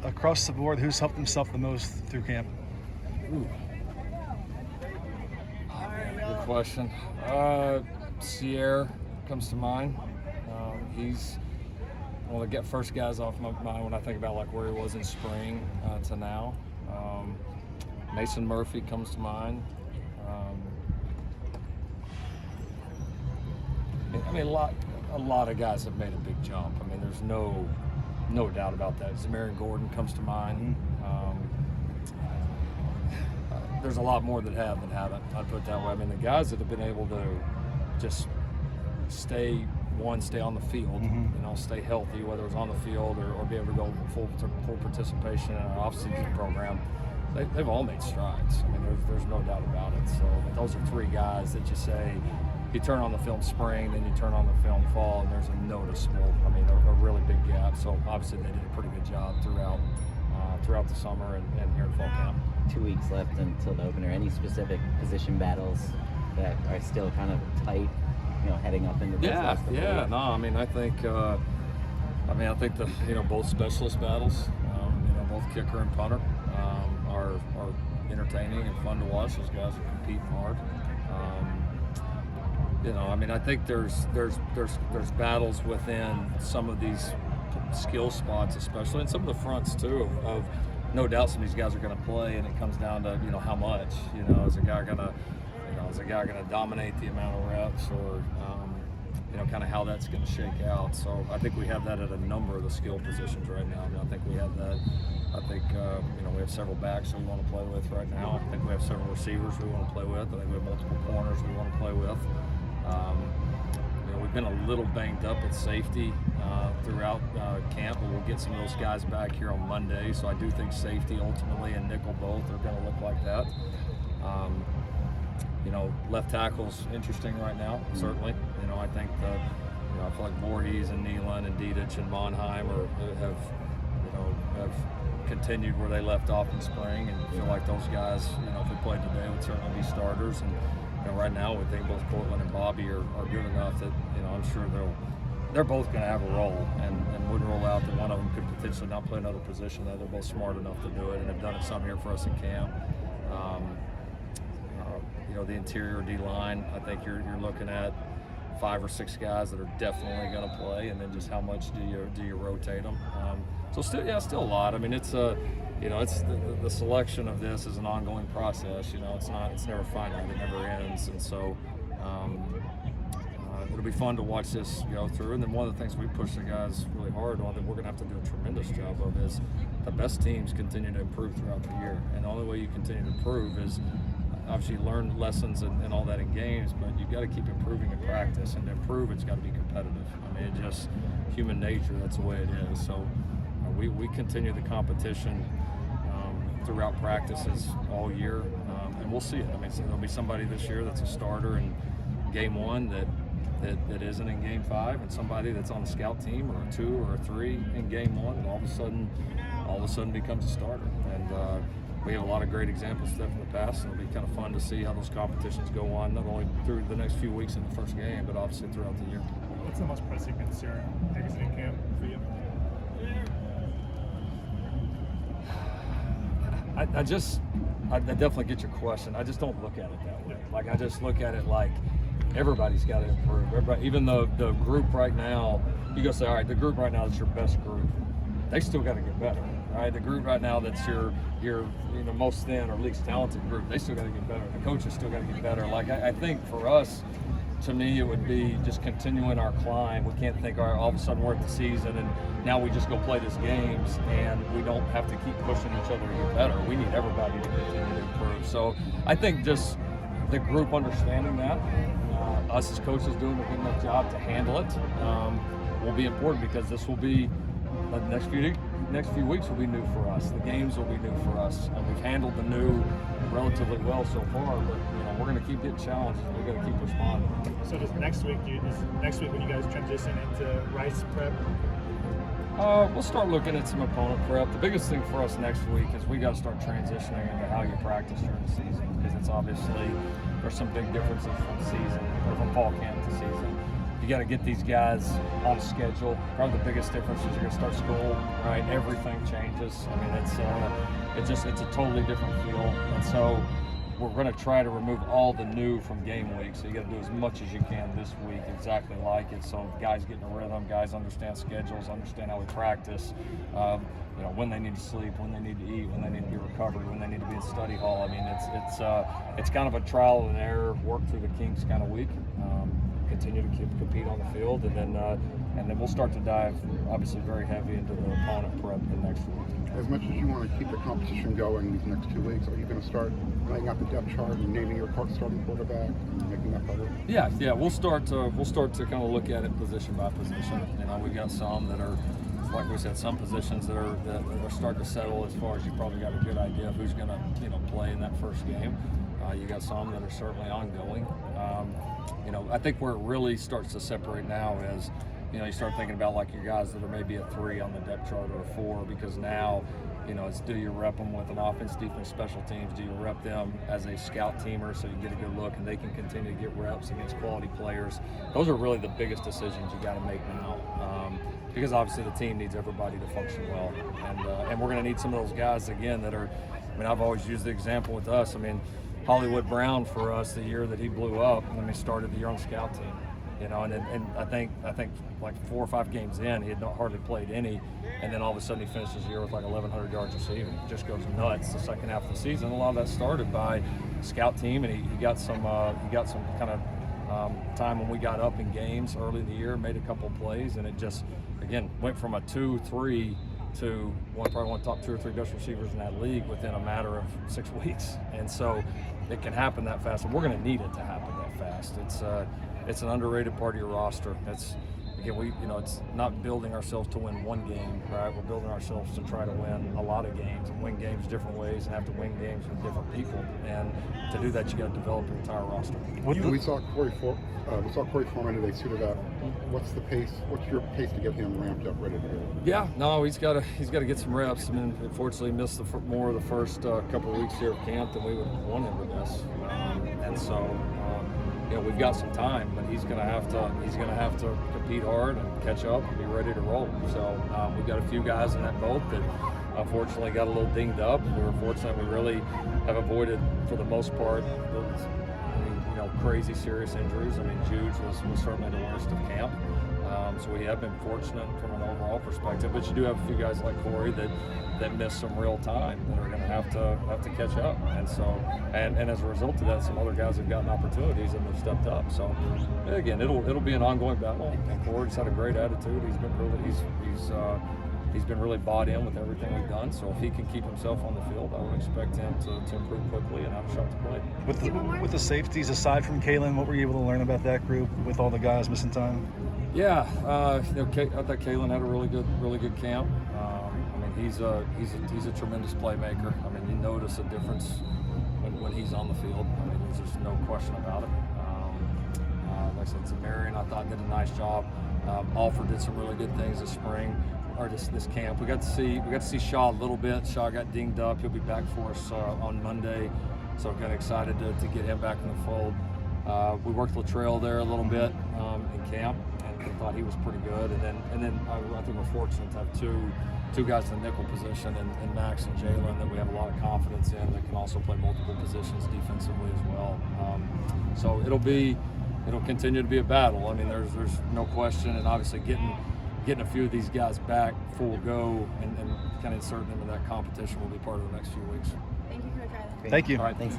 across the board, who's helped himself the most through camp? Ooh. Good question. Sierra comes to mind. He's one of the first guys off my mind when I think about like where he was in spring to now. Mason Murphy comes to mind. I mean, a lot of guys have made a big jump. I mean, there's no doubt about that. Zamarian Gordon comes to mind. There's a lot more that have than haven't. I'd put it that way. I mean, the guys that have been able to just stay on the field, stay healthy, whether it's on the field or be able to go full participation in our off-season program, they've all made strides. I mean, there's no doubt about it. So those are three guys that you say, you turn on the film spring, then you turn on the film fall, and there's a noticeable, a really big gap. So obviously they did a pretty good job throughout the summer and here in fall camp. 2 weeks left until the opener. Any specific position battles that are still kind of tight, heading up into this last couple of weeks? No, I think the both specialist battles, both kicker and punter, are entertaining and fun to watch. Those guys are competing hard. I think there's battles within some of these skill spots, especially, and some of the fronts too. Of no doubt, some of these guys are going to play, and it comes down to how much. Is a guy going to dominate the amount of reps, or kind of how that's going to shake out. So I think we have that at a number of the skill positions right now. I think we have that. I think we have several backs that we want to play with right now. I think we have several receivers we want to play with. I think we have multiple corners we want to play with. We've been a little banged up at safety throughout camp, but we'll get some of those guys back here on Monday. So I do think safety ultimately and nickel both are going to look like that. Left tackle's interesting right now, certainly. I think I feel like Voorhees and Nealon and Dietich and Monheim have continued where they left off in spring, and feel like those guys, if they played today, would certainly be starters. And right now, we think both Cortland and Bobby are good enough that I'm sure they're both going to have a role, and wouldn't rule out that one of them could potentially not play another position. That they're both smart enough to do it, and have done it some here for us in camp. The interior D-line, I think you're looking at 5 or 6 guys that are definitely going to play, and then just how much do you rotate them? So still a lot. I mean, it's the selection of this is an ongoing process. It's never finite. It never ends, and so it'll be fun to watch this go through. And then one of the things we push the guys really hard on that we're going to have to do a tremendous job of is the best teams continue to improve throughout the year, and the only way you continue to improve is obviously learn lessons and all that in games, but you've got to keep improving in practice, and to improve, it's got to be competitive. It's just human nature. That's the way it is. So we continue the competition throughout practices all year, and we'll see it. So there'll be somebody this year that's a starter in game 1 that isn't in game 5, and somebody that's on the scout team, or a 2 or a 3 in game 1, and all of a sudden becomes a starter. And we have a lot of great examples of that from the past, and it'll be kind of fun to see how those competitions go on, not only through the next few weeks in the first game, but obviously throughout the year. What's the most pressing concern exiting camp for you? I definitely get your question. I just don't look at it that way. Like, I just look at it like everybody's got to improve. Everybody, even the group right now, you go say, all right, the group right now is your best group. They still got to get better. Right, the group right now that's your most thin or least talented group, they still got to get better. The coaches still got to get better. Like, I think for us, to me, it would be just continuing our climb. We can't think, all of a sudden we're at the season and now we just go play these games and we don't have to keep pushing each other to get better. We need everybody to continue to improve. So I think just the group understanding that, us as coaches doing a good enough job to handle it, will be important, because this will be the next few weeks will be new for us. The games will be new for us, and we've handled the new relatively well so far. But we're going to keep getting challenged. We're going to keep responding. So does next week when you guys transition into Rice prep? We'll start looking at some opponent prep. The biggest thing for us next week is we got to start transitioning into how you practice during the season, because it's obviously there's some big differences from season or from fall camp to season. you got to get these guys on schedule. Probably the biggest difference is you're going to start school, right? Everything changes. I mean, it's a totally different feel, and so we're going to try to remove all the new from game week. So you got to do as much as you can this week, exactly like it. So guys get in a rhythm, guys understand schedules, understand how we practice. When they need to sleep, when they need to eat, when they need to be recovered, when they need to be in study hall. I mean, it's kind of a trial and error, work through the kinks kind of week. Continue to compete on the field, and then we'll start to dive obviously very heavy into the opponent prep the next week. As much as you want to keep the competition going these next 2 weeks, are you going to start laying out the depth chart and naming your starting quarterback and making that better? Yeah, we'll start to kind of look at it position by position. We got some that are, like we said, some positions that are starting to settle as far as you probably got a good idea of who's going to play in that first game. You got some that are certainly ongoing. I think where it really starts to separate now is, you start thinking about like your guys that are maybe a 3 on the depth chart or a 4, because now, it's do you rep them with an offense, defense, special teams? Do you rep them as a scout teamer so you get a good look and they can continue to get reps against quality players? Those are really the biggest decisions you got to make now, because obviously the team needs everybody to function well, and we're going to need some of those guys again that are. I've always used the example with us. Hollywood Brown for us, the year that he blew up, when he started the year on the scout team, and I think like 4 or 5 games in, he had not hardly played any, and then all of a sudden he finishes the year with like 1,100 yards receiving. He just goes nuts the second half of the season. A lot of that started by scout team, and he got some kind of time when we got up in games early in the year, made a couple plays, and it just again went from a 2-3 to probably one of the top 2 or 3 best receivers in that league within a matter of 6 weeks. And so it can happen that fast, and we're going to need it to happen that fast. It's an underrated part of your roster. It's not building ourselves to win one game, right? We're building ourselves to try to win a lot of games and win games different ways and have to win games with different people. And to do that, you got to develop your entire roster. We saw Corey Foreman today suited up. What's the pace? What's your pace to get him ramped up, ready to go? Yeah, no, he's got to get some reps. Unfortunately, missed more of the first couple of weeks here at camp than we would want him to miss, and so. We've got some time, but he's going to have to compete hard and catch up and be ready to roll. So we've got a few guys in that boat that unfortunately got a little dinged up. We were fortunate we really have avoided, for the most part, crazy serious injuries. Jude was certainly the worst of camp. So we have been fortunate from an overall perspective, but you do have a few guys like Corey that missed some real time that are going to have to catch up, and so and as a result of that, some other guys have gotten opportunities and they've stepped up. So again, it'll be an ongoing battle. And Corey's had a great attitude. He's been really bought in with everything we've done. So if he can keep himself on the field, I would expect him to improve quickly and have a shot to play. With the safeties, aside from Kalen, what were you able to learn about that group with all the guys missing time? Yeah, I thought Kalen had a really good camp. He's a tremendous playmaker. You notice a difference when he's on the field. There's just no question about it. Like I said, Zamarian, I thought, did a nice job. Alford did some really good things this spring, or this camp. We got to see Shaw a little bit. Shaw got dinged up. He'll be back for us on Monday, so I'm kind of excited to get him back in the fold. We worked Latrell there a little bit in camp, and thought he was pretty good. And then I think we're fortunate to have two guys in the nickel position, and Max and Jalen, that we have a lot of confidence in, that can also play multiple positions defensively as well. So it'll continue to be a battle. There's no question, and obviously getting a few of these guys back full go and kind of inserting them in that competition will be part of the next few weeks. Thank you for your time. Thank you. All right, thanks.